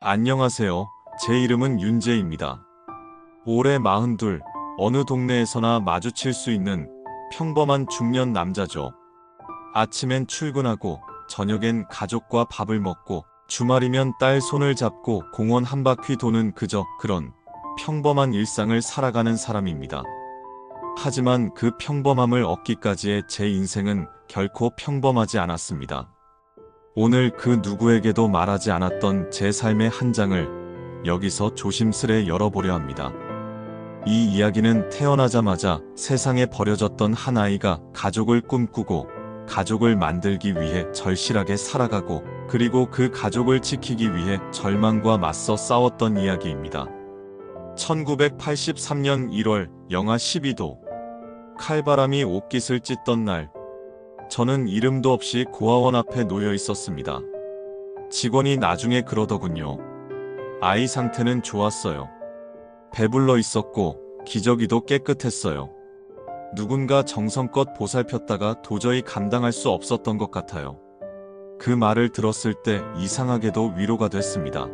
안녕하세요. 제 이름은 윤재입니다. 올해 42, 어느 동네에서나 마주칠 수 있는 평범한 중년 남자죠. 아침엔 출근하고 저녁엔 가족과 밥을 먹고 주말이면 딸 손을 잡고 공원 한 바퀴 도는 그저 그런 평범한 일상을 살아가는 사람입니다. 하지만 그 평범함을 얻기까지의 제 인생은 결코 평범하지 않았습니다. 오늘 그 누구에게도 말하지 않았던 제 삶의 한 장을 여기서 조심스레 열어보려 합니다. 이 이야기는 태어나자마자 세상에 버려졌던 한 아이가 가족을 꿈꾸고 가족을 만들기 위해 절실하게 살아가고 그리고 그 가족을 지키기 위해 절망과 맞서 싸웠던 이야기입니다. 1983년 1월 영하 12도. 칼바람이 옷깃을 찢던 날, 저는 이름도 없이 고아원 앞에 놓여 있었습니다. 직원이 나중에 그러더군요. 아이 상태는 좋았어요. 배불러 있었고 기저귀도 깨끗했어요. 누군가 정성껏 보살폈다가 도저히 감당할 수 없었던 것 같아요. 그 말을 들었을 때 이상하게도 위로가 됐습니다.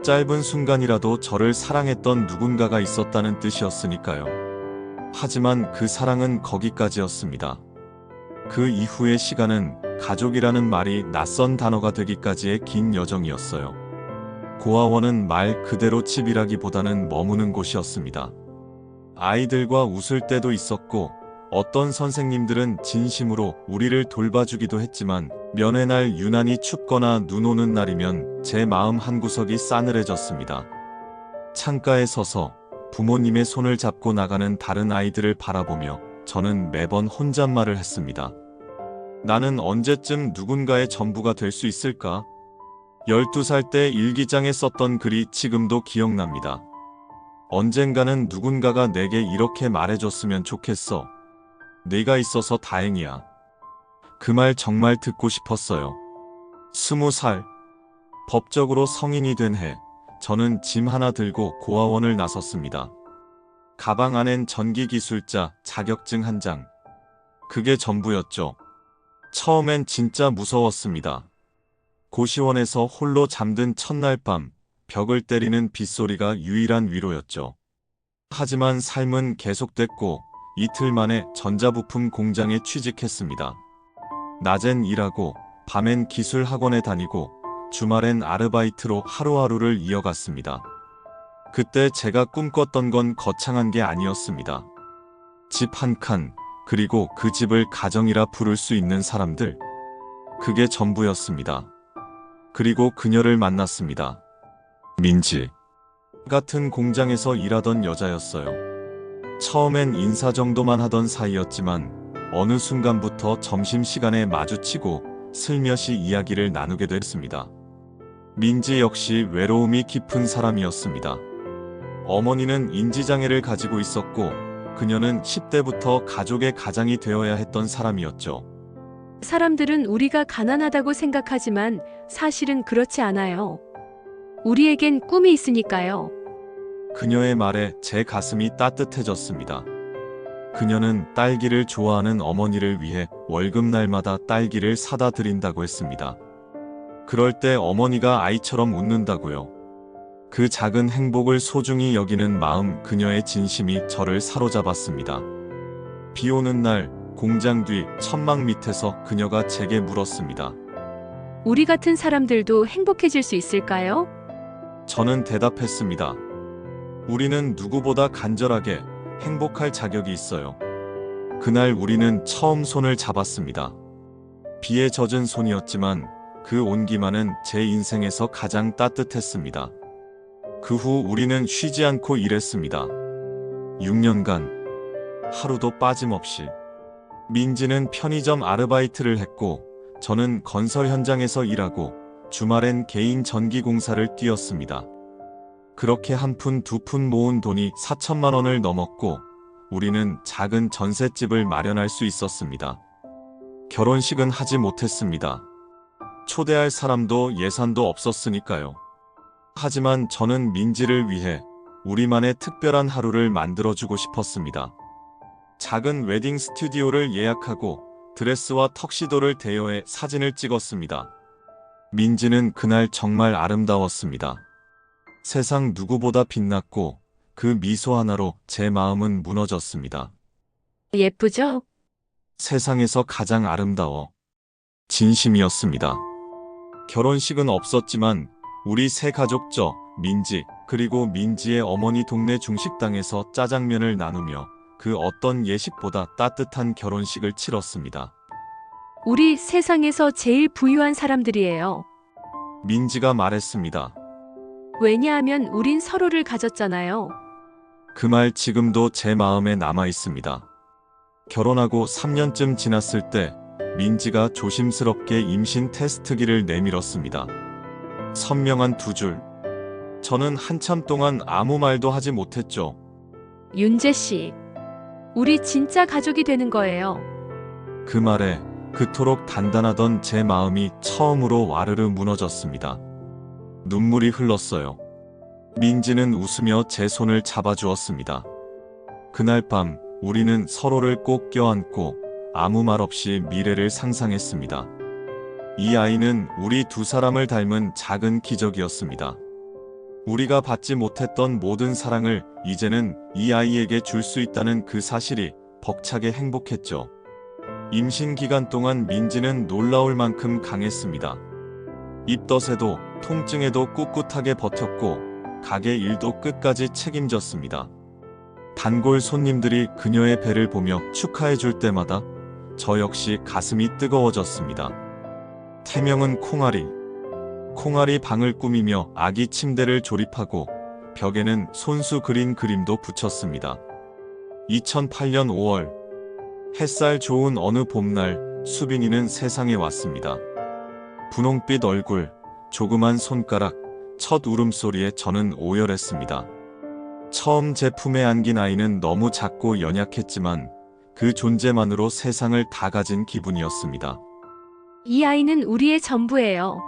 짧은 순간이라도 저를 사랑했던 누군가가 있었다는 뜻이었으니까요. 하지만 그 사랑은 거기까지였습니다. 그 이후의 시간은 가족이라는 말이 낯선 단어가 되기까지의 긴 여정이었어요. 고아원은 말 그대로 집이라기보다는 머무는 곳이었습니다. 아이들과 웃을 때도 있었고 어떤 선생님들은 진심으로 우리를 돌봐주기도 했지만 면회 날 유난히 춥거나 눈 오는 날이면 제 마음 한구석이 싸늘해졌습니다. 창가에 서서 부모님의 손을 잡고 나가는 다른 아이들을 바라보며 저는 매번 혼잣말을 했습니다. 나는 언제쯤 누군가의 전부가 될 수 있을까? 12살 때 일기장에 썼던 글이 지금도 기억납니다. 언젠가는 누군가가 내게 이렇게 말해줬으면 좋겠어. 네가 있어서 다행이야. 그 말 정말 듣고 싶었어요. 20살. 법적으로 성인이 된 해, 저는 짐 하나 들고 고아원을 나섰습니다. 가방 안엔 전기기술자 자격증 한 장. 그게 전부였죠. 처음엔 진짜 무서웠습니다. 고시원에서 홀로 잠든 첫날 밤, 벽을 때리는 빗소리가 유일한 위로였죠. 하지만 삶은 계속됐고 이틀 만에 전자부품 공장에 취직했습니다. 낮엔 일하고 밤엔 기술 학원에 다니고 주말엔 아르바이트로 하루하루를 이어갔습니다. 그때 제가 꿈꿨던 건 거창한 게 아니었습니다. 집 한 칸, 그리고 그 집을 가정이라 부를 수 있는 사람들. 그게 전부였습니다. 그리고 그녀를 만났습니다. 민지. 같은 공장에서 일하던 여자였어요. 처음엔 인사 정도만 하던 사이였지만 어느 순간부터 점심시간에 마주치고 슬며시 이야기를 나누게 됐습니다. 민지 역시 외로움이 깊은 사람이었습니다. 어머니는 인지장애를 가지고 있었고 그녀는 10대부터 가족의 가장이 되어야 했던 사람이었죠. 사람들은 우리가 가난하다고 생각하지만 사실은 그렇지 않아요. 우리에겐 꿈이 있으니까요. 그녀의 말에 제 가슴이 따뜻해졌습니다. 그녀는 딸기를 좋아하는 어머니를 위해 월급날마다 딸기를 사다 드린다고 했습니다. 그럴 때 어머니가 아이처럼 웃는다고요. 그 작은 행복을 소중히 여기는 마음, 그녀의 진심이 저를 사로잡았습니다. 비 오는 날 공장 뒤 천막 밑에서 그녀가 제게 물었습니다. 우리 같은 사람들도 행복해질 수 있을까요? 저는 대답했습니다. 우리는 누구보다 간절하게 행복할 자격이 있어요. 그날 우리는 처음 손을 잡았습니다. 비에 젖은 손이었지만 그 온기만은 제 인생에서 가장 따뜻했습니다. 그 후 우리는 쉬지 않고 일했습니다. 6년간 하루도 빠짐없이. 민지는 편의점 아르바이트를 했고 저는 건설 현장에서 일하고 주말엔 개인 전기공사를 뛰었습니다. 그렇게 한 푼 두 푼 모은 돈이 4천만 원을 넘었고 우리는 작은 전셋집을 마련할 수 있었습니다. 결혼식은 하지 못했습니다. 초대할 사람도 예산도 없었으니까요. 하지만 저는 민지를 위해 우리만의 특별한 하루를 만들어주고 싶었습니다. 작은 웨딩 스튜디오를 예약하고 드레스와 턱시도를 대여해 사진을 찍었습니다. 민지는 그날 정말 아름다웠습니다. 세상 누구보다 빛났고 그 미소 하나로 제 마음은 무너졌습니다. 예쁘죠? 세상에서 가장 아름다워. 진심이었습니다. 결혼식은 없었지만 우리 세 가족 민지 그리고 민지의 어머니 동네 중식당에서 짜장면을 나누며 그 어떤 예식보다 따뜻한 결혼식을 치렀습니다. 우리 세상에서 제일 부유한 사람들이에요. 민지가 말했습니다. 왜냐하면 우린 서로를 가졌잖아요. 그 말 지금도 제 마음에 남아 있습니다. 결혼하고 3년쯤 지났을 때 민지가 조심스럽게 임신 테스트기를 내밀었습니다. 선명한 두 줄. 저는 한참 동안 아무 말도 하지 못했죠. 윤재 씨, 우리 진짜 가족이 되는 거예요. 그 말에 그토록 단단하던 제 마음이 처음으로 와르르 무너졌습니다. 눈물이 흘렀어요. 민지는 웃으며 제 손을 잡아주었습니다. 그날 밤 우리는 서로를 꼭 껴안고 아무 말 없이 미래를 상상했습니다. 이 아이는 우리 두 사람을 닮은 작은 기적이었습니다. 우리가 받지 못했던 모든 사랑을 이제는 이 아이에게 줄 수 있다는 그 사실이 벅차게 행복했죠. 임신 기간 동안 민지는 놀라울 만큼 강했습니다. 입덧에도 통증에도 꿋꿋하게 버텼고 가게 일도 끝까지 책임졌습니다. 단골 손님들이 그녀의 배를 보며 축하해 줄 때마다 저 역시 가슴이 뜨거워졌습니다. 태명은 콩아리. 콩아리 방을 꾸미며 아기 침대를 조립하고 벽에는 손수 그린 그림도 붙였습니다. 2008년 5월 햇살 좋은 어느 봄날 수빈이는 세상에 왔습니다. 분홍빛 얼굴, 조그만 손가락, 첫 울음소리에 저는 오열했습니다. 처음 제 품에 안긴 아이는 너무 작고 연약했지만 그 존재만으로 세상을 다 가진 기분이었습니다. 이 아이는 우리의 전부예요.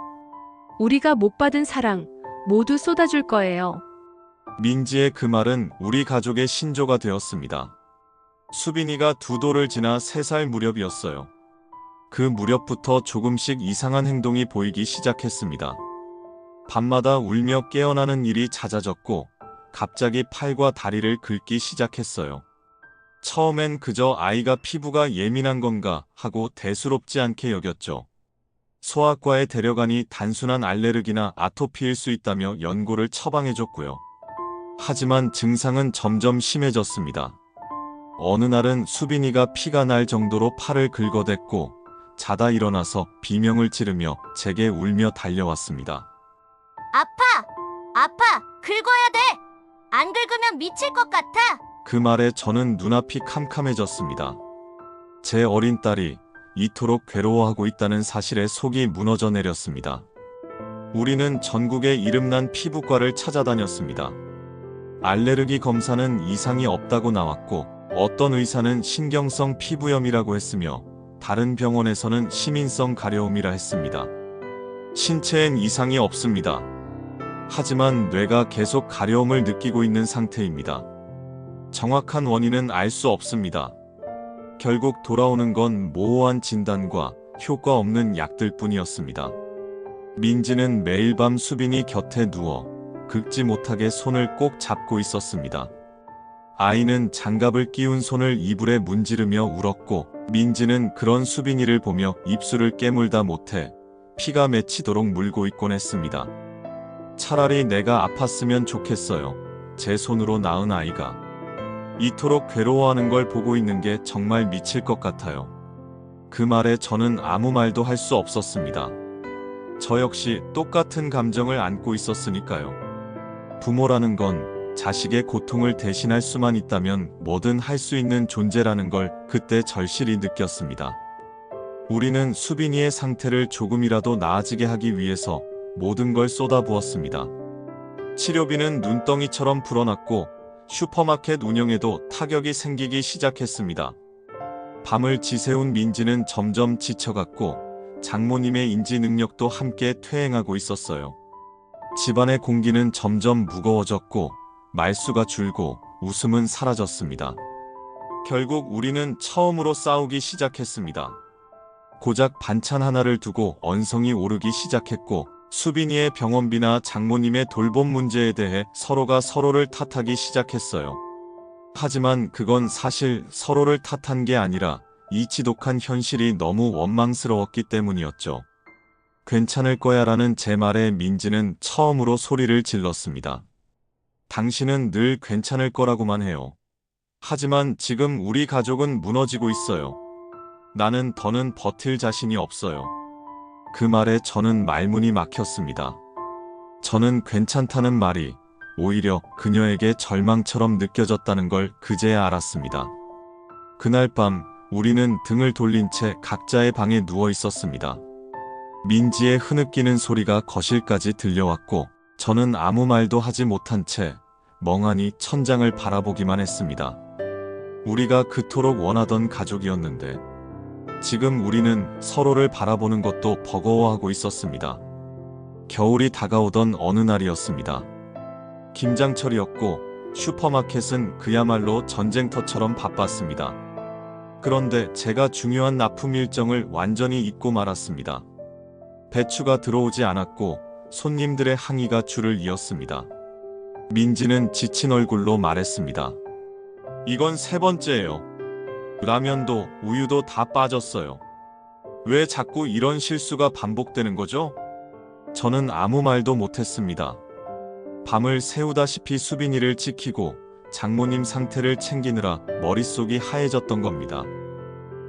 우리가 못 받은 사랑 모두 쏟아줄 거예요. 민지의 그 말은 우리 가족의 신조가 되었습니다. 수빈이가 2돌을 지나 3살 무렵이었어요. 그 무렵부터 조금씩 이상한 행동이 보이기 시작했습니다. 밤마다 울며 깨어나는 일이 잦아졌고 갑자기 팔과 다리를 긁기 시작했어요. 처음엔 그저 아이가 피부가 예민한 건가 하고 대수롭지 않게 여겼죠. 소아과에 데려가니 단순한 알레르기나 아토피일 수 있다며 연고를 처방해줬고요. 하지만 증상은 점점 심해졌습니다. 어느 날은 수빈이가 피가 날 정도로 팔을 긁어댔고 자다 일어나서 비명을 지르며 제게 울며 달려왔습니다. 아파! 긁어야 돼! 안 긁으면 미칠 것 같아! 그 말에 저는 눈앞이 캄캄해졌습니다. 제 어린 딸이 이토록 괴로워하고 있다는 사실에 속이 무너져 내렸습니다. 우리는 전국의 이름난 피부과를 찾아다녔습니다. 알레르기 검사는 이상이 없다고 나왔고 어떤 의사는 신경성 피부염이라고 했으며 다른 병원에서는 시민성 가려움이라 했습니다. 신체엔 이상이 없습니다. 하지만 뇌가 계속 가려움을 느끼고 있는 상태입니다. 정확한 원인은 알 수 없습니다. 결국 돌아오는 건 모호한 진단과 효과 없는 약들 뿐이었습니다. 민지는 매일 밤 수빈이 곁에 누워 긁지 못하게 손을 꼭 잡고 있었습니다. 아이는 장갑을 끼운 손을 이불에 문지르며 울었고 민지는 그런 수빈이를 보며 입술을 깨물다 못해 피가 맺히도록 물고 있곤 했습니다. 차라리 내가 아팠으면 좋겠어요. 제 손으로 낳은 아이가. 이토록 괴로워하는 걸 보고 있는 게 정말 미칠 것 같아요. 그 말에 저는 아무 말도 할 수 없었습니다. 저 역시 똑같은 감정을 안고 있었으니까요. 부모라는 건 자식의 고통을 대신할 수만 있다면 뭐든 할 수 있는 존재라는 걸 그때 절실히 느꼈습니다. 우리는 수빈이의 상태를 조금이라도 나아지게 하기 위해서 모든 걸 쏟아부었습니다. 치료비는 눈덩이처럼 불어났고 슈퍼마켓 운영에도 타격이 생기기 시작했습니다. 밤을 지새운 민지는 점점 지쳐갔고 장모님의 인지 능력도 함께 퇴행하고 있었어요. 집안의 공기는 점점 무거워졌고 말수가 줄고 웃음은 사라졌습니다. 결국 우리는 처음으로 싸우기 시작했습니다. 고작 반찬 하나를 두고 언성이 오르기 시작했고 수빈이의 병원비나 장모님의 돌봄 문제에 대해 서로가 서로를 탓하기 시작했어요. 하지만 그건 사실 서로를 탓한 게 아니라 이 지독한 현실이 너무 원망스러웠기 때문이었죠. 괜찮을 거야 라는 제 말에 민지는 처음으로 소리를 질렀습니다. 당신은 늘 괜찮을 거라고만 해요. 하지만 지금 우리 가족은 무너지고 있어요. 나는 더는 버틸 자신이 없어요. 그 말에 저는 말문이 막혔습니다. 저는 괜찮다는 말이 오히려 그녀에게 절망처럼 느껴졌다는 걸 그제야 알았습니다. 그날 밤 우리는 등을 돌린 채 각자의 방에 누워 있었습니다. 민지의 흐느끼는 소리가 거실까지 들려왔고 저는 아무 말도 하지 못한 채 멍하니 천장을 바라보기만 했습니다. 우리가 그토록 원하던 가족이었는데 지금 우리는 서로를 바라보는 것도 버거워하고 있었습니다. 겨울이 다가오던 어느 날이었습니다. 김장철이었고 슈퍼마켓은 그야말로 전쟁터처럼 바빴습니다. 그런데 제가 중요한 납품 일정을 완전히 잊고 말았습니다. 배추가 들어오지 않았고 손님들의 항의가 줄을 이었습니다. 민지는 지친 얼굴로 말했습니다. 이건 세 번째예요. 라면도 우유도 다 빠졌어요. 왜 자꾸 이런 실수가 반복되는 거죠? 저는 아무 말도 못했습니다. 밤을 새우다시피 수빈이를 지키고 장모님 상태를 챙기느라 머릿속이 하얘졌던 겁니다.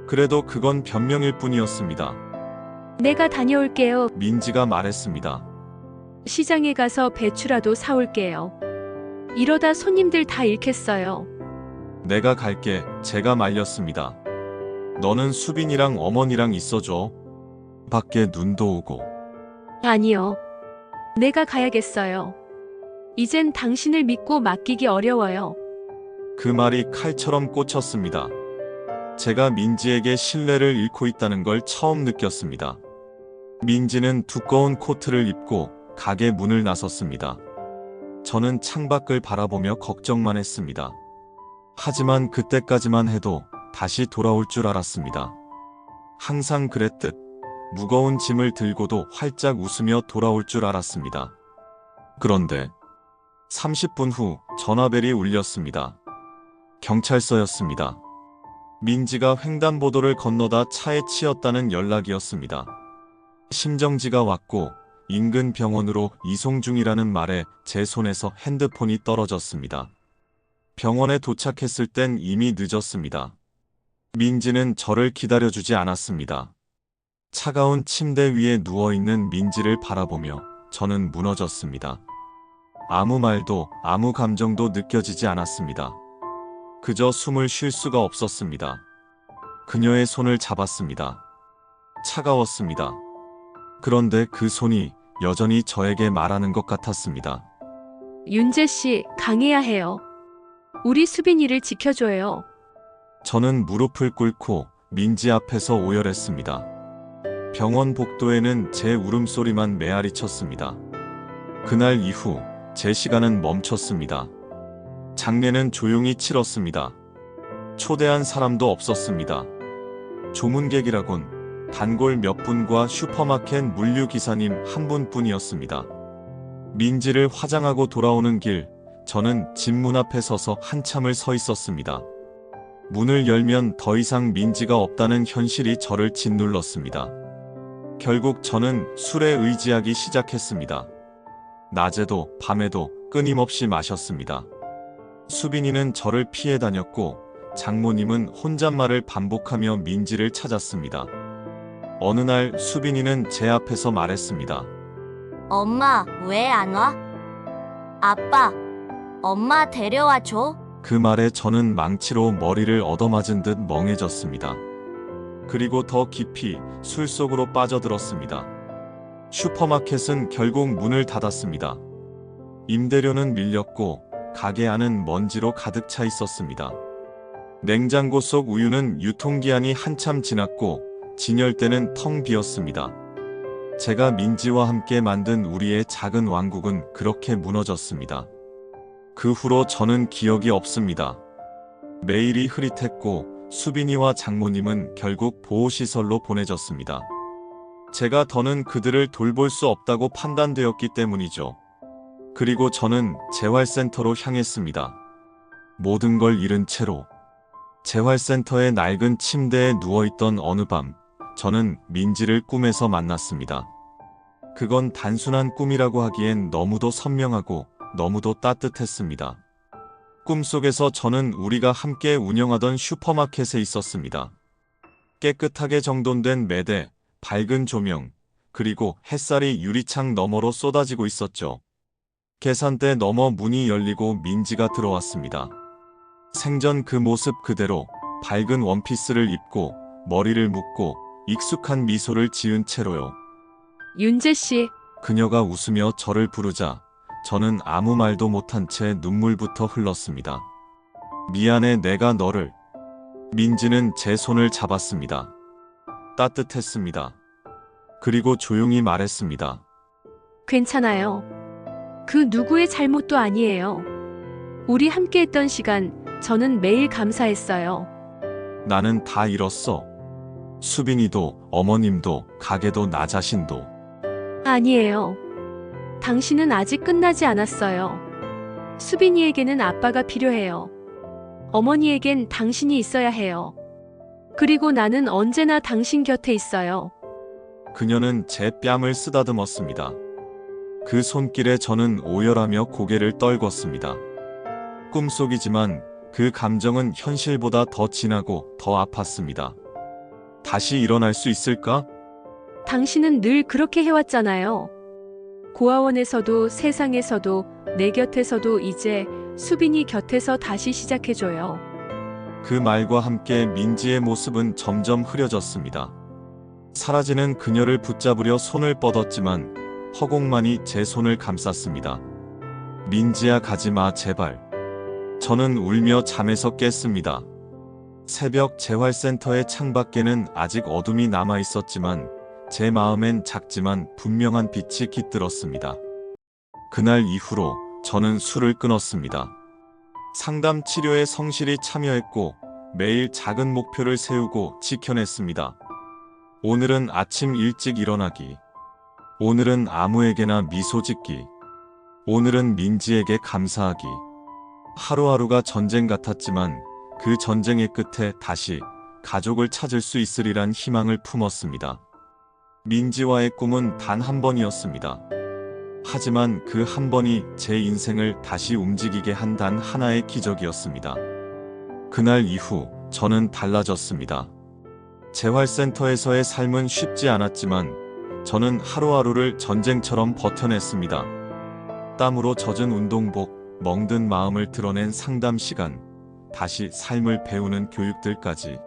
그래도 그건 변명일 뿐이었습니다. 내가 다녀올게요. 민지가 말했습니다. 시장에 가서 배추라도 사올게요. 이러다 손님들 다 잃겠어요. 내가 갈게. 제가 말렸습니다. 너는 수빈이랑 어머니랑 있어줘. 밖에 눈도 오고. 아니요. 내가 가야겠어요. 이젠 당신을 믿고 맡기기 어려워요. 그 말이 칼처럼 꽂혔습니다. 제가 민지에게 신뢰를 잃고 있다는 걸 처음 느꼈습니다. 민지는 두꺼운 코트를 입고 가게 문을 나섰습니다. 저는 창밖을 바라보며 걱정만 했습니다. 하지만 그때까지만 해도 다시 돌아올 줄 알았습니다. 항상 그랬듯 무거운 짐을 들고도 활짝 웃으며 돌아올 줄 알았습니다. 그런데 30분 후 전화벨이 울렸습니다. 경찰서였습니다. 민지가 횡단보도를 건너다 차에 치였다는 연락이었습니다. 심정지가 왔고 인근 병원으로 이송 중이라는 말에 제 손에서 핸드폰이 떨어졌습니다. 병원에 도착했을 땐 이미 늦었습니다. 민지는 저를 기다려주지 않았습니다. 차가운 침대 위에 누워있는 민지를 바라보며 저는 무너졌습니다. 아무 말도 아무 감정도 느껴지지 않았습니다. 그저 숨을 쉴 수가 없었습니다. 그녀의 손을 잡았습니다. 차가웠습니다. 그런데 그 손이 여전히 저에게 말하는 것 같았습니다. 윤재 씨, 강해야 해요. 우리 수빈이를 지켜줘요. 저는 무릎을 꿇고 민지 앞에서 오열했습니다. 병원 복도에는 제 울음소리만 메아리 쳤습니다. 그날 이후 제 시간은 멈췄습니다. 장례는 조용히 치렀습니다. 초대한 사람도 없었습니다. 조문객이라곤 단골 몇 분과 슈퍼마켓 물류기사님 한 분뿐이었습니다. 민지를 화장하고 돌아오는 길, 저는 집 문 앞에 서서 한참을 서 있었습니다. 문을 열면 더 이상 민지가 없다는 현실이 저를 짓눌렀습니다. 결국 저는 술에 의지하기 시작했습니다. 낮에도 밤에도 끊임없이 마셨습니다. 수빈이는 저를 피해 다녔고 장모님은 혼잣말을 반복하며 민지를 찾았습니다. 어느 날 수빈이는 제 앞에서 말했습니다. 엄마, 왜 안 와? 아빠, 엄마 데려와 줘. 그 말에 저는 망치로 머리를 얻어맞은 듯 멍해졌습니다. 그리고 더 깊이 술 속으로 빠져들었습니다. 슈퍼마켓은 결국 문을 닫았습니다. 임대료는 밀렸고 가게 안은 먼지로 가득 차 있었습니다. 냉장고 속 우유는 유통기한이 한참 지났고 진열대는 텅 비었습니다. 제가 민지와 함께 만든 우리의 작은 왕국은 그렇게 무너졌습니다. 그 후로 저는 기억이 없습니다. 매일이 흐릿했고 수빈이와 장모님은 결국 보호시설로 보내졌습니다. 제가 더는 그들을 돌볼 수 없다고 판단되었기 때문이죠. 그리고 저는 재활센터로 향했습니다. 모든 걸 잃은 채로 재활센터의 낡은 침대에 누워있던 어느 밤, 저는 민지를 꿈에서 만났습니다. 그건 단순한 꿈이라고 하기엔 너무도 선명하고 너무도 따뜻했습니다. 꿈속에서 저는 우리가 함께 운영하던 슈퍼마켓에 있었습니다. 깨끗하게 정돈된 매대, 밝은 조명, 그리고 햇살이 유리창 너머로 쏟아지고 있었죠. 계산대 너머 문이 열리고 민지가 들어왔습니다. 생전 그 모습 그대로 밝은 원피스를 입고 머리를 묶고 익숙한 미소를 지은 채로요. 윤재 씨, 그녀가 웃으며 저를 부르자 저는 아무 말도 못한 채 눈물부터 흘렀습니다. 미안해, 내가 너를. 민지는 제 손을 잡았습니다. 따뜻했습니다. 그리고 조용히 말했습니다. 괜찮아요. 그 누구의 잘못도 아니에요. 우리 함께했던 시간, 저는 매일 감사했어요. 나는 다 잃었어. 수빈이도, 어머님도, 가게도, 나 자신도. 아니에요. 당신은 아직 끝나지 않았어요. 수빈이에게는 아빠가 필요해요. 어머니에겐 당신이 있어야 해요. 그리고 나는 언제나 당신 곁에 있어요. 그녀는 제 뺨을 쓰다듬었습니다. 그 손길에 저는 오열하며 고개를 떨궜습니다. 꿈속이지만 그 감정은 현실보다 더 진하고 더 아팠습니다. 다시 일어날 수 있을까? 당신은 늘 그렇게 해왔잖아요. 고아원에서도 세상에서도 내 곁에서도 이제 수빈이 곁에서 다시 시작해줘요. 그 말과 함께 민지의 모습은 점점 흐려졌습니다. 사라지는 그녀를 붙잡으려 손을 뻗었지만 허공만이 제 손을 감쌌습니다. 민지야, 가지마, 제발. 저는 울며 잠에서 깼습니다. 새벽 재활센터의 창밖에는 아직 어둠이 남아 있었지만 제 마음엔 작지만 분명한 빛이 깃들었습니다. 그날 이후로 저는 술을 끊었습니다. 상담 치료에 성실히 참여했고 매일 작은 목표를 세우고 지켜냈습니다. 오늘은 아침 일찍 일어나기. 오늘은 아무에게나 미소 짓기. 오늘은 민지에게 감사하기. 하루하루가 전쟁 같았지만 그 전쟁의 끝에 다시 가족을 찾을 수 있으리란 희망을 품었습니다. 민지와의 꿈은 단 한 번이었습니다. 하지만 그 한 번이 제 인생을 다시 움직이게 한 단 하나의 기적이었습니다. 그날 이후 저는 달라졌습니다. 재활센터에서의 삶은 쉽지 않았지만 저는 하루하루를 전쟁처럼 버텨냈습니다. 땀으로 젖은 운동복, 멍든 마음을 드러낸 상담 시간, 다시 삶을 배우는 교육들까지.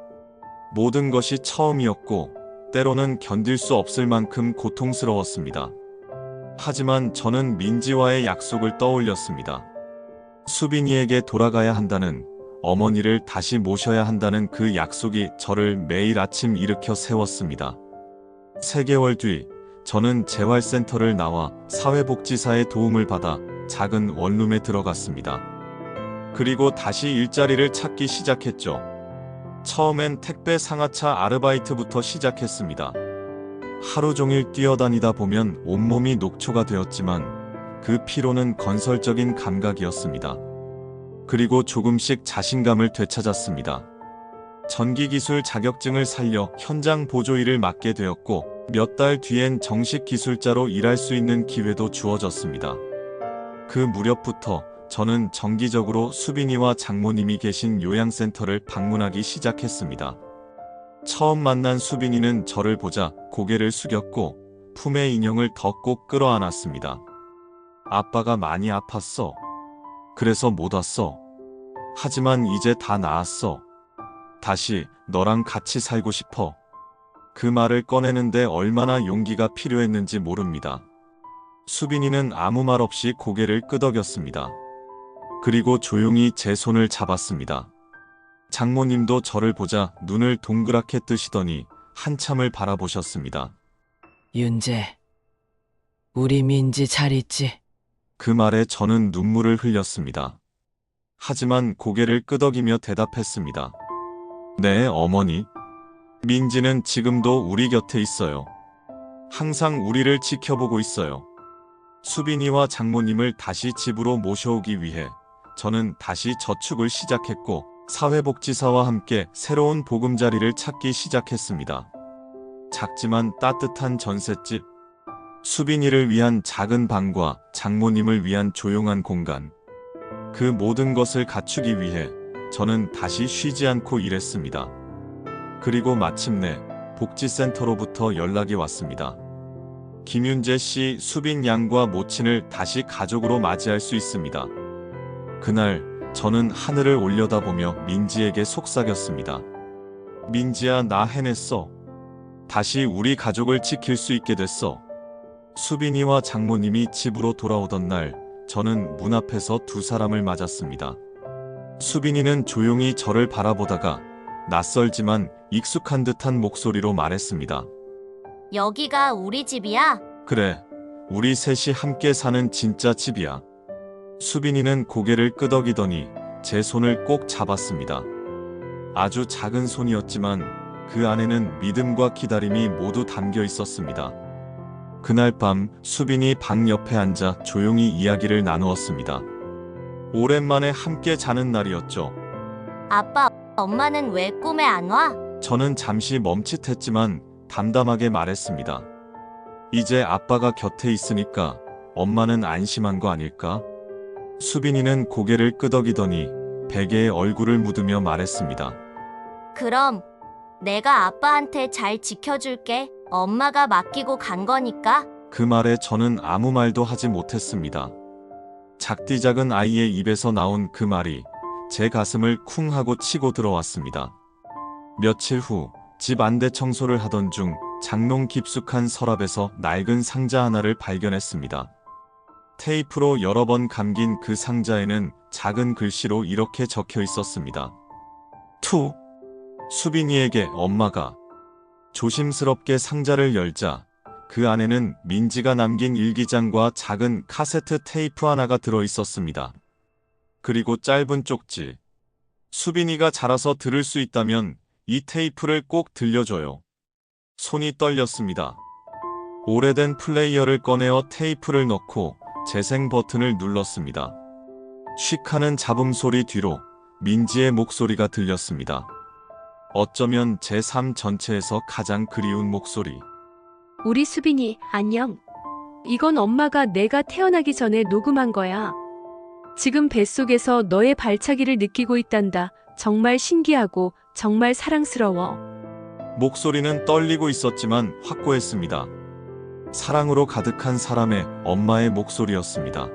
모든 것이 처음이었고 때로는 견딜 수 없을 만큼 고통스러웠습니다. 하지만 저는 민지와의 약속을 떠올렸습니다. 수빈이에게 돌아가야 한다는, 어머니를 다시 모셔야 한다는 그 약속이 저를 매일 아침 일으켜 세웠습니다. 3개월 뒤 저는 재활센터를 나와 사회복지사의 도움을 받아 작은 원룸에 들어갔습니다. 그리고 다시 일자리를 찾기 시작했죠. 처음엔 택배 상하차 아르바이트부터 시작했습니다. 하루 종일 뛰어다니다 보면 온몸이 녹초가 되었지만 그 피로는 건설적인 감각이었습니다. 그리고 조금씩 자신감을 되찾았습니다. 전기기술 자격증을 살려 현장 보조 일을 맡게 되었고 몇 달 뒤엔 정식 기술자로 일할 수 있는 기회도 주어졌습니다. 그 무렵부터 저는 정기적으로 수빈이와 장모님이 계신 요양센터를 방문하기 시작했습니다. 처음 만난 수빈이는 저를 보자 고개를 숙였고 품에 인형을 더 꼭 끌어안았습니다. 아빠가 많이 아팠어. 그래서 못 왔어. 하지만 이제 다 나았어. 다시 너랑 같이 살고 싶어. 그 말을 꺼내는데 얼마나 용기가 필요했는지 모릅니다. 수빈이는 아무 말 없이 고개를 끄덕였습니다. 그리고 조용히 제 손을 잡았습니다. 장모님도 저를 보자 눈을 동그랗게 뜨시더니 한참을 바라보셨습니다. 윤재, 우리 민지 잘 있지? 그 말에 저는 눈물을 흘렸습니다. 하지만 고개를 끄덕이며 대답했습니다. 네, 어머니. 민지는 지금도 우리 곁에 있어요. 항상 우리를 지켜보고 있어요. 수빈이와 장모님을 다시 집으로 모셔오기 위해 저는 다시 저축을 시작했고 사회복지사와 함께 새로운 보금자리를 찾기 시작했습니다. 작지만 따뜻한 전셋집, 수빈이를 위한 작은 방과 장모님을 위한 조용한 공간, 그 모든 것을 갖추기 위해 저는 다시 쉬지 않고 일했습니다. 그리고 마침내 복지센터로부터 연락이 왔습니다. 김윤재 씨, 수빈 양과 모친을 다시 가족으로 맞이할 수 있습니다. 그날 저는 하늘을 올려다보며 민지에게 속삭였습니다. 민지야, 나 해냈어. 다시 우리 가족을 지킬 수 있게 됐어. 수빈이와 장모님이 집으로 돌아오던 날 저는 문 앞에서 두 사람을 맞았습니다. 수빈이는 조용히 저를 바라보다가 낯설지만 익숙한 듯한 목소리로 말했습니다. 여기가 우리 집이야? 그래, 우리 셋이 함께 사는 진짜 집이야. 수빈이는 고개를 끄덕이더니 제 손을 꼭 잡았습니다. 아주 작은 손이었지만 그 안에는 믿음과 기다림이 모두 담겨 있었습니다. 그날 밤 수빈이 방 옆에 앉아 조용히 이야기를 나누었습니다. 오랜만에 함께 자는 날이었죠. 아빠, 엄마는 왜 꿈에 안 와? 저는 잠시 멈칫했지만 담담하게 말했습니다. 이제 아빠가 곁에 있으니까 엄마는 안심한 거 아닐까? 수빈이는 고개를 끄덕이더니 베개에 얼굴을 묻으며 말했습니다. 그럼 내가 아빠한테 잘 지켜줄게. 엄마가 맡기고 간 거니까. 그 말에 저는 아무 말도 하지 못했습니다. 작디 작은 아이의 입에서 나온 그 말이 제 가슴을 쿵 하고 치고 들어왔습니다. 며칠 후 집 안대 청소를 하던 중 장롱 깊숙한 서랍에서 낡은 상자 하나를 발견했습니다. 테이프로 여러 번 감긴 그 상자에는 작은 글씨로 이렇게 적혀 있었습니다. 투. 수빈이에게 엄마가. 조심스럽게 상자를 열자 그 안에는 민지가 남긴 일기장과 작은 카세트 테이프 하나가 들어 있었습니다. 그리고 짧은 쪽지. 수빈이가 자라서 들을 수 있다면 이 테이프를 꼭 들려줘요. 손이 떨렸습니다. 오래된 플레이어를 꺼내어 테이프를 넣고 재생 버튼을 눌렀습니다. 쉭하는 잡음 소리 뒤로 민지의 목소리가 들렸습니다. 어쩌면 제 삶 전체에서 가장 그리운 목소리. 우리 수빈이, 안녕. 이건 엄마가 내가 태어나기 전에 녹음한 거야. 지금 뱃속에서 너의 발차기를 느끼고 있단다. 정말 신기하고 정말 사랑스러워. 목소리는 떨리고 있었지만 확고했습니다. 사랑으로 가득한 사람의 엄마의 목소리였습니다.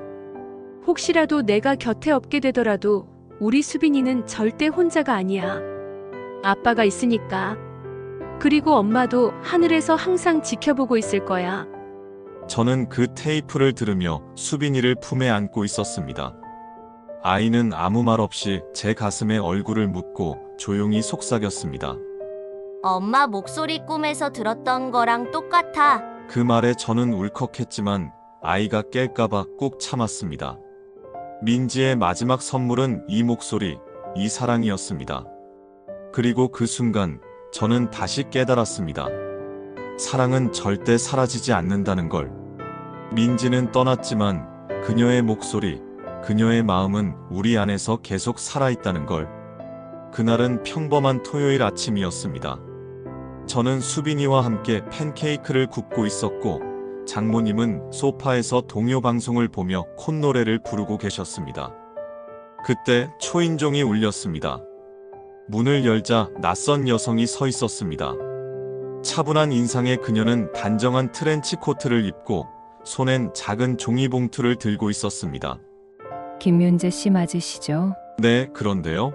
혹시라도 내가 곁에 없게 되더라도 우리 수빈이는 절대 혼자가 아니야. 아빠가 있으니까. 그리고 엄마도 하늘에서 항상 지켜보고 있을 거야. 저는 그 테이프를 들으며 수빈이를 품에 안고 있었습니다. 아이는 아무 말 없이 제 가슴에 얼굴을 묻고 조용히 속삭였습니다. 엄마 목소리 꿈에서 들었던 거랑 똑같아. 그 말에 저는 울컥했지만 아이가 깰까봐 꾹 참았습니다. 민지의 마지막 선물은 이 목소리, 이 사랑이었습니다. 그리고 그 순간 저는 다시 깨달았습니다. 사랑은 절대 사라지지 않는다는 걸. 민지는 떠났지만 그녀의 목소리, 그녀의 마음은 우리 안에서 계속 살아있다는 걸. 그날은 평범한 토요일 아침이었습니다. 저는 수빈이와 함께 팬케이크를 굽고 있었고 장모님은 소파에서 동요 방송을 보며 콧노래를 부르고 계셨습니다. 그때 초인종이 울렸습니다. 문을 열자 낯선 여성이 서 있었습니다. 차분한 인상의 그녀는 단정한 트렌치 코트를 입고 손엔 작은 종이봉투를 들고 있었습니다. 김윤재 씨 맞으시죠? 네, 그런데요.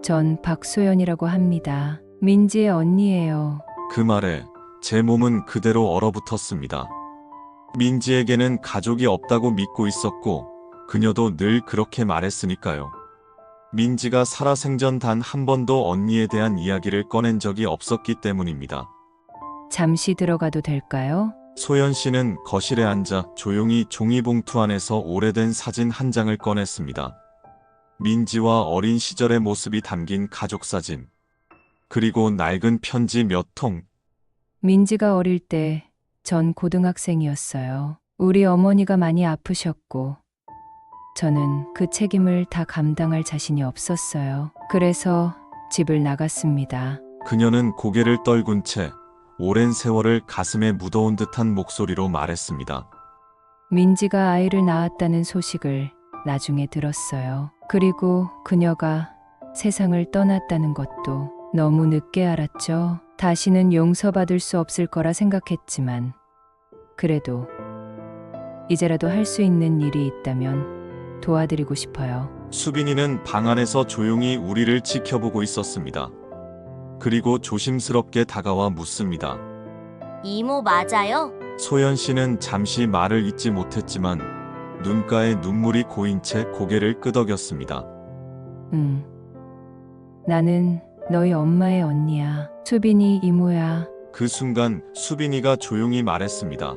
전 박소연이라고 합니다. 민지의 언니예요. 그 말에 제 몸은 그대로 얼어붙었습니다. 민지에게는 가족이 없다고 믿고 있었고 그녀도 늘 그렇게 말했으니까요. 민지가 살아생전 단 한 번도 언니에 대한 이야기를 꺼낸 적이 없었기 때문입니다. 잠시 들어가도 될까요? 소연 씨는 거실에 앉아 조용히 종이봉투 안에서 오래된 사진 한 장을 꺼냈습니다. 민지와 어린 시절의 모습이 담긴 가족 사진. 그리고 낡은 편지 몇 통. 민지가 어릴 때 전 고등학생이었어요. 우리 어머니가 많이 아프셨고 저는 그 책임을 다 감당할 자신이 없었어요. 그래서 집을 나갔습니다. 그녀는 고개를 떨군 채 오랜 세월을 가슴에 묻어온 듯한 목소리로 말했습니다. 민지가 아이를 낳았다는 소식을 나중에 들었어요. 그리고 그녀가 세상을 떠났다는 것도 너무 늦게 알았죠. 다시는 용서받을 수 없을 거라 생각했지만 그래도 이제라도 할 수 있는 일이 있다면 도와드리고 싶어요. 수빈이는 방 안에서 조용히 우리를 지켜보고 있었습니다. 그리고 조심스럽게 다가와 묻습니다. 이모 맞아요? 소연 씨는 잠시 말을 잇지 못했지만 눈가에 눈물이 고인 채 고개를 끄덕였습니다. 나는 너희 엄마의 언니야. 수빈이 이모야. 그 순간 수빈이가 조용히 말했습니다.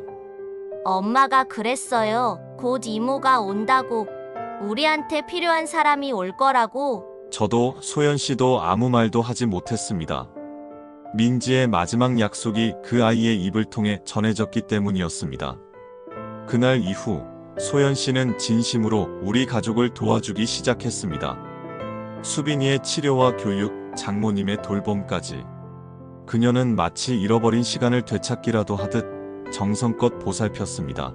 엄마가 그랬어요. 곧 이모가 온다고. 우리한테 필요한 사람이 올 거라고. 저도 소연 씨도 아무 말도 하지 못했습니다. 민지의 마지막 약속이 그 아이의 입을 통해 전해졌기 때문이었습니다. 그날 이후 소연 씨는 진심으로 우리 가족을 도와주기 시작했습니다. 수빈이의 치료와 교육, 장모님의 돌봄까지. 그녀는 마치 잃어버린 시간을 되찾기라도 하듯 정성껏 보살폈습니다.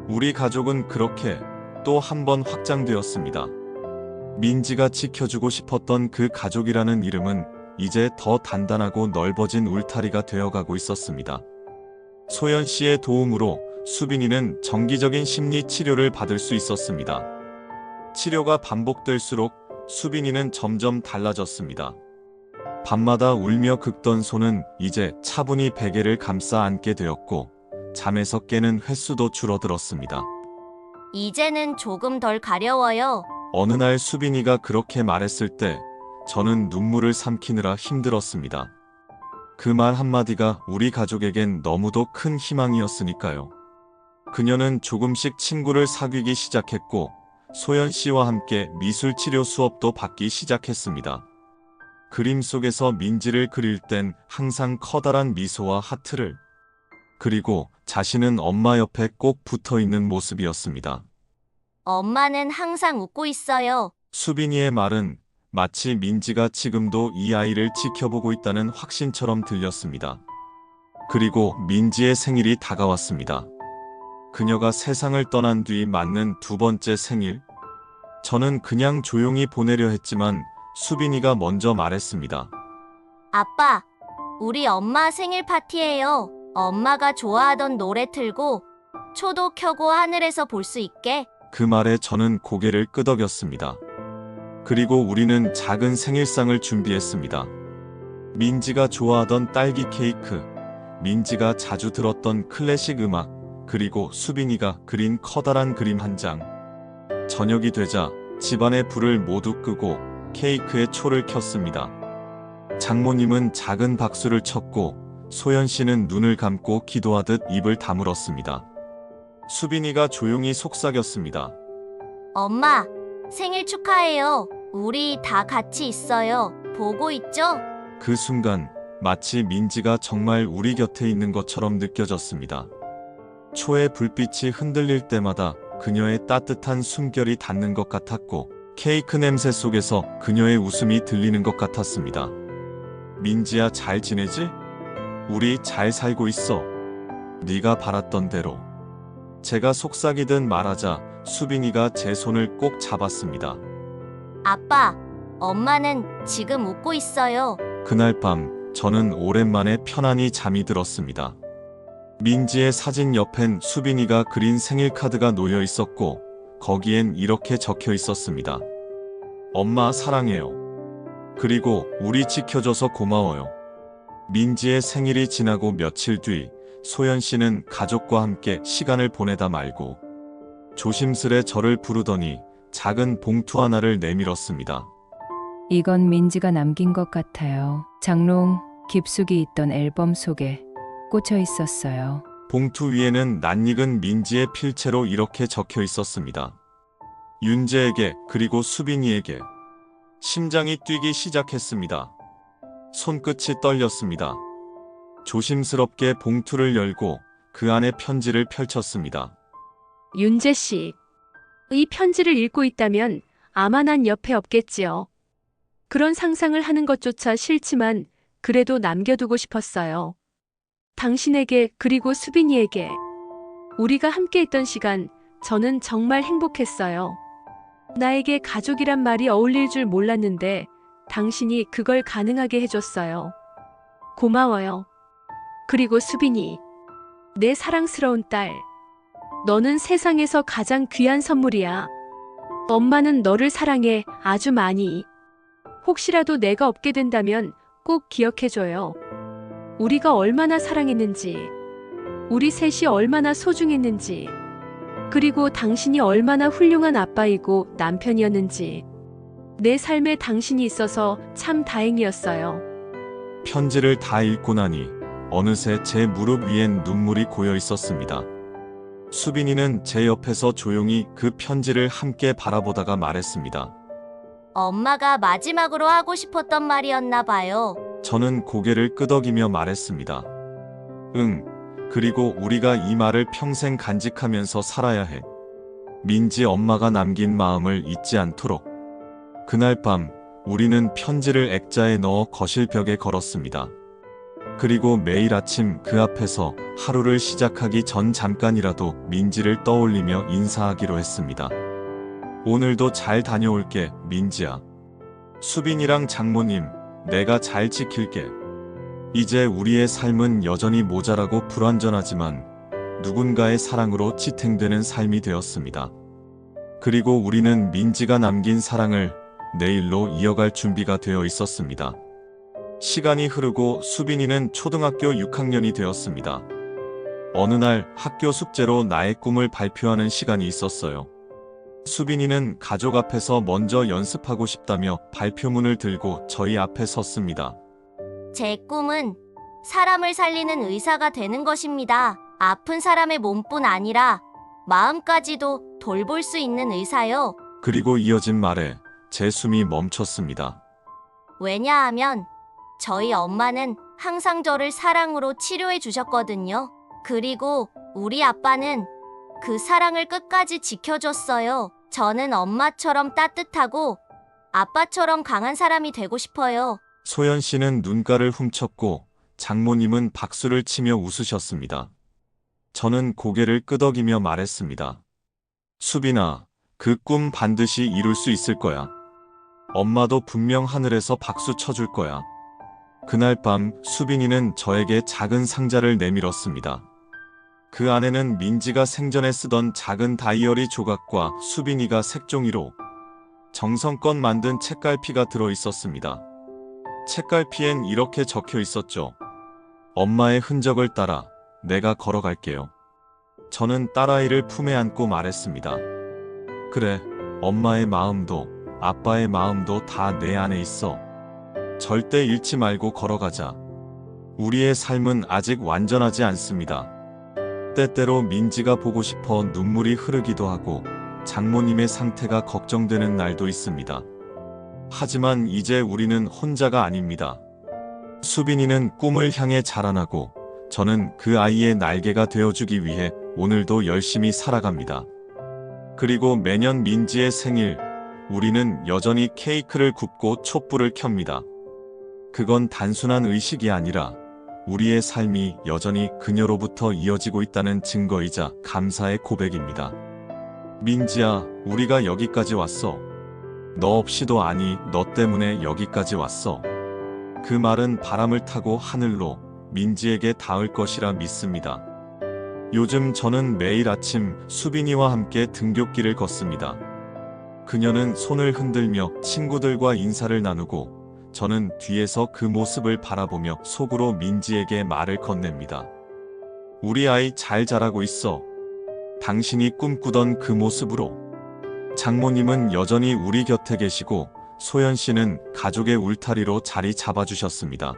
우리 가족은 그렇게 또 한 번 확장되었습니다. 민지가 지켜주고 싶었던 그 가족이라는 이름은 이제 더 단단하고 넓어진 울타리가 되어가고 있었습니다. 소연 씨의 도움으로 수빈이는 정기적인 심리 치료를 받을 수 있었습니다. 치료가 반복될수록 수빈이는 점점 달라졌습니다. 밤마다 울며 긁던 손은 이제 차분히 베개를 감싸 안게 되었고 잠에서 깨는 횟수도 줄어들었습니다. 이제는 조금 덜 가려워요. 어느 날 수빈이가 그렇게 말했을 때 저는 눈물을 삼키느라 힘들었습니다. 그 말 한마디가 우리 가족에겐 너무도 큰 희망이었으니까요. 그녀는 조금씩 친구를 사귀기 시작했고 소연 씨와 함께 미술 치료 수업도 받기 시작했습니다. 그림 속에서 민지를 그릴 땐 항상 커다란 미소와 하트를, 그리고 자신은 엄마 옆에 꼭 붙어 있는 모습이었습니다. 엄마는 항상 웃고 있어요. 수빈이의 말은 마치 민지가 지금도 이 아이를 지켜보고 있다는 확신처럼 들렸습니다. 그리고 민지의 생일이 다가왔습니다. 그녀가 세상을 떠난 뒤 맞는 두 번째 생일. 저는 그냥 조용히 보내려 했지만 수빈이가 먼저 말했습니다. 아빠, 우리 엄마 생일 파티예요. 엄마가 좋아하던 노래 틀고 초도 켜고 하늘에서 볼 수 있게. 그 말에 저는 고개를 끄덕였습니다. 그리고 우리는 작은 생일상을 준비했습니다. 민지가 좋아하던 딸기 케이크, 민지가 자주 들었던 클래식 음악, 그리고 수빈이가 그린 커다란 그림 한 장. 저녁이 되자 집안의 불을 모두 끄고 케이크에 초를 켰습니다. 장모님은 작은 박수를 쳤고 소연 씨는 눈을 감고 기도하듯 입을 다물었습니다. 수빈이가 조용히 속삭였습니다. 엄마, 생일 축하해요. 우리 다 같이 있어요. 보고 있죠? 그 순간 마치 민지가 정말 우리 곁에 있는 것처럼 느껴졌습니다. 초의 불빛이 흔들릴 때마다 그녀의 따뜻한 숨결이 닿는 것 같았고 케이크 냄새 속에서 그녀의 웃음이 들리는 것 같았습니다. 민지야, 잘 지내지? 우리 잘 살고 있어. 네가 바랐던 대로. 제가 속삭이듯 말하자 수빈이가 제 손을 꼭 잡았습니다. 아빠, 엄마는 지금 웃고 있어요. 그날 밤 저는 오랜만에 편안히 잠이 들었습니다. 민지의 사진 옆엔 수빈이가 그린 생일 카드가 놓여 있었고 거기엔 이렇게 적혀 있었습니다. 엄마 사랑해요. 그리고 우리 지켜줘서 고마워요. 민지의 생일이 지나고 며칠 뒤 소연 씨는 가족과 함께 시간을 보내다 말고 조심스레 저를 부르더니 작은 봉투 하나를 내밀었습니다. 이건 민지가 남긴 것 같아요. 장롱 깊숙이 있던 앨범 속에 꽂혀 있었어요. 봉투 위에는 낯익은 민지의 필체로 이렇게 적혀 있었습니다. 윤재에게, 그리고 수빈이에게. 심장이 뛰기 시작했습니다. 손끝이 떨렸습니다. 조심스럽게 봉투를 열고 그 안에 편지를 펼쳤습니다. 윤재 씨, 이 편지를 읽고 있다면 아마 난 옆에 없겠지요. 그런 상상을 하는 것조차 싫지만 그래도 남겨두고 싶었어요. 당신에게 그리고 수빈이에게. 우리가 함께했던 시간 저는 정말 행복했어요. 나에게 가족이란 말이 어울릴 줄 몰랐는데 당신이 그걸 가능하게 해줬어요. 고마워요. 그리고 수빈이, 내 사랑스러운 딸. 너는 세상에서 가장 귀한 선물이야. 엄마는 너를 사랑해, 아주 많이. 혹시라도 내가 없게 된다면 꼭 기억해줘요. 우리가 얼마나 사랑했는지, 우리 셋이 얼마나 소중했는지, 그리고 당신이 얼마나 훌륭한 아빠이고 남편이었는지. 내 삶에 당신이 있어서 참 다행이었어요. 편지를 다 읽고 나니 어느새 제 무릎 위엔 눈물이 고여 있었습니다. 수빈이는 제 옆에서 조용히 그 편지를 함께 바라보다가 말했습니다. 엄마가 마지막으로 하고 싶었던 말이었나 봐요. 저는 고개를 끄덕이며 말했습니다. 응, 그리고 우리가 이 말을 평생 간직하면서 살아야 해. 민지 엄마가 남긴 마음을 잊지 않도록. 그날 밤 우리는 편지를 액자에 넣어 거실 벽에 걸었습니다. 그리고 매일 아침 그 앞에서 하루를 시작하기 전 잠깐이라도 민지를 떠올리며 인사하기로 했습니다. 오늘도 잘 다녀올게, 민지야. 수빈이랑 장모님, 내가 잘 지킬게. 이제 우리의 삶은 여전히 모자라고 불완전하지만 누군가의 사랑으로 지탱되는 삶이 되었습니다. 그리고 우리는 민지가 남긴 사랑을 내일로 이어갈 준비가 되어 있었습니다. 시간이 흐르고 수빈이는 초등학교 6학년이 되었습니다. 어느 날 학교 숙제로 나의 꿈을 발표하는 시간이 있었어요. 수빈이는 가족 앞에서 먼저 연습하고 싶다며 발표문을 들고 저희 앞에 섰습니다. 제 꿈은 사람을 살리는 의사가 되는 것입니다. 아픈 사람의 몸뿐 아니라 마음까지도 돌볼 수 있는 의사요. 그리고 이어진 말에 제 숨이 멈췄습니다. 왜냐하면 저희 엄마는 항상 저를 사랑으로 치료해 주셨거든요. 그리고 우리 아빠는 그 사랑을 끝까지 지켜줬어요. 저는 엄마처럼 따뜻하고 아빠처럼 강한 사람이 되고 싶어요. 소연 씨는 눈가를 훔쳤고 장모님은 박수를 치며 웃으셨습니다. 저는 고개를 끄덕이며 말했습니다. 수빈아, 그 꿈 반드시 이룰 수 있을 거야. 엄마도 분명 하늘에서 박수 쳐줄 거야. 그날 밤 수빈이는 저에게 작은 상자를 내밀었습니다. 그 안에는 민지가 생전에 쓰던 작은 다이어리 조각과 수빈이가 색종이로 정성껏 만든 책갈피가 들어 있었습니다. 책갈피엔 이렇게 적혀 있었죠. 엄마의 흔적을 따라 내가 걸어갈게요. 저는 딸아이를 품에 안고 말했습니다. 그래, 엄마의 마음도 아빠의 마음도 다 내 안에 있어. 절대 잃지 말고 걸어가자. 우리의 삶은 아직 완전하지 않습니다. 때때로 민지가 보고 싶어 눈물이 흐르기도 하고 장모님의 상태가 걱정되는 날도 있습니다. 하지만 이제 우리는 혼자가 아닙니다. 수빈이는 꿈을 향해 자라나고 저는 그 아이의 날개가 되어주기 위해 오늘도 열심히 살아갑니다. 그리고 매년 민지의 생일, 우리는 여전히 케이크를 굽고 촛불을 켭니다. 그건 단순한 의식이 아니라 우리의 삶이 여전히 그녀로부터 이어지고 있다는 증거이자 감사의 고백입니다. 민지야, 우리가 여기까지 왔어. 너 없이도 아니, 너 때문에 여기까지 왔어. 그 말은 바람을 타고 하늘로 민지에게 닿을 것이라 믿습니다. 요즘 저는 매일 아침 수빈이와 함께 등굣길을 걷습니다. 그녀는 손을 흔들며 친구들과 인사를 나누고 저는 뒤에서 그 모습을 바라보며 속으로 민지에게 말을 건넵니다. 우리 아이 잘 자라고 있어. 당신이 꿈꾸던 그 모습으로. 장모님은 여전히 우리 곁에 계시고 소연 씨는 가족의 울타리로 자리 잡아주셨습니다.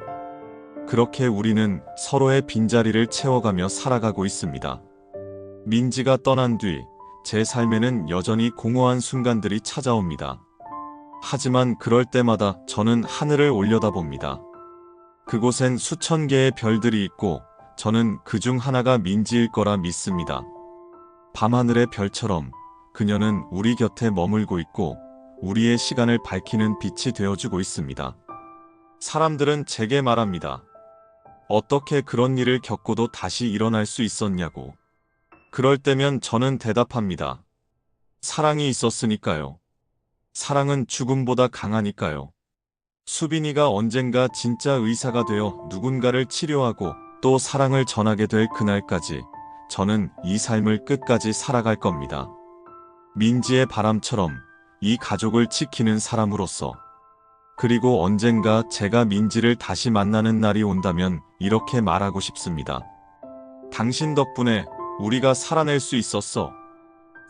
그렇게 우리는 서로의 빈자리를 채워가며 살아가고 있습니다. 민지가 떠난 뒤 제 삶에는 여전히 공허한 순간들이 찾아옵니다. 하지만 그럴 때마다 저는 하늘을 올려다봅니다. 그곳엔 수천 개의 별들이 있고 저는 그 중 하나가 민지일 거라 믿습니다. 밤하늘의 별처럼 그녀는 우리 곁에 머물고 있고 우리의 시간을 밝히는 빛이 되어주고 있습니다. 사람들은 제게 말합니다. 어떻게 그런 일을 겪고도 다시 일어날 수 있었냐고. 그럴 때면 저는 대답합니다. 사랑이 있었으니까요. 사랑은 죽음보다 강하니까요. 수빈이가 언젠가 진짜 의사가 되어 누군가를 치료하고 또 사랑을 전하게 될 그날까지 저는 이 삶을 끝까지 살아갈 겁니다. 민지의 바람처럼 이 가족을 지키는 사람으로서. 그리고 언젠가 제가 민지를 다시 만나는 날이 온다면 이렇게 말하고 싶습니다. 당신 덕분에 우리가 살아낼 수 있었어.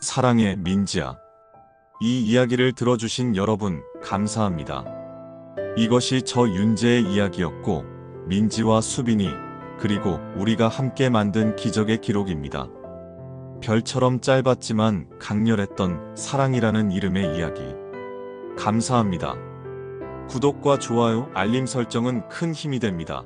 사랑해, 민지야. 이 이야기를 들어주신 여러분, 감사합니다. 이것이 저 윤재의 이야기였고, 민지와 수빈이, 그리고 우리가 함께 만든 기적의 기록입니다. 별처럼 짧았지만 강렬했던 사랑이라는 이름의 이야기. 감사합니다. 구독과 좋아요, 알림 설정은 큰 힘이 됩니다.